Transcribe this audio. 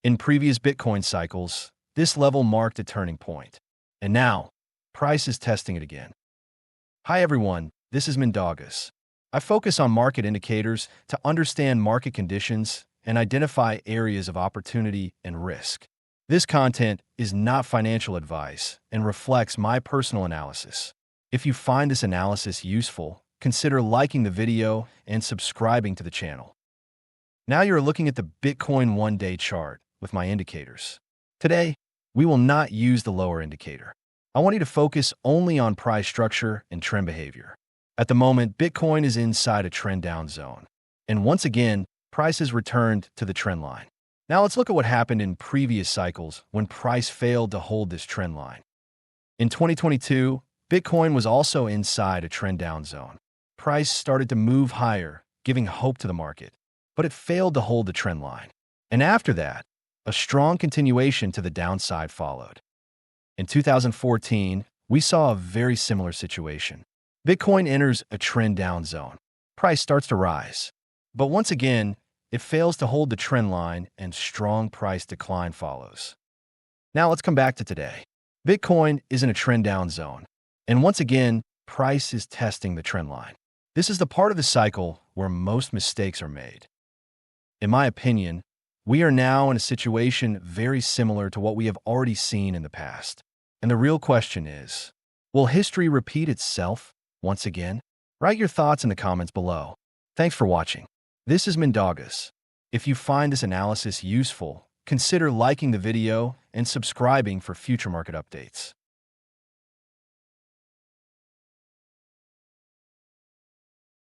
In previous Bitcoin cycles, this level marked a turning point. And now, price is testing it again. Hi everyone, this is Mindaugas. I focus on market indicators to understand market conditions and identify areas of opportunity and risk. This content is not financial advice and reflects my personal analysis. If you find this analysis useful, consider liking the video and subscribing to the channel. Now you're looking at the Bitcoin one-day chart with my indicators. Today, we will not use the lower indicator. I want you to focus only on price structure and trend behavior. At the moment, Bitcoin is inside a trend down zone. And once again, price has returned to the trend line. Now let's look at what happened in previous cycles when price failed to hold this trend line. In 2022, Bitcoin was also inside a trend down zone. Price started to move higher, giving hope to the market, but it failed to hold the trend line. And after that, a strong continuation to the downside followed. In 2014, we saw a very similar situation. Bitcoin enters a trend down zone. Price starts to rise. But once again, it fails to hold the trend line and strong price decline follows. Now let's come back to today. Bitcoin is in a trend down zone. And once again, price is testing the trend line. This is the part of the cycle where most mistakes are made. In my opinion, we are now in a situation very similar to what we have already seen in the past. And the real question is, will history repeat itself once again? Write your thoughts in the comments below. Thanks for watching. This is Mindaugas. If you find this analysis useful, consider liking the video and subscribing for future market updates.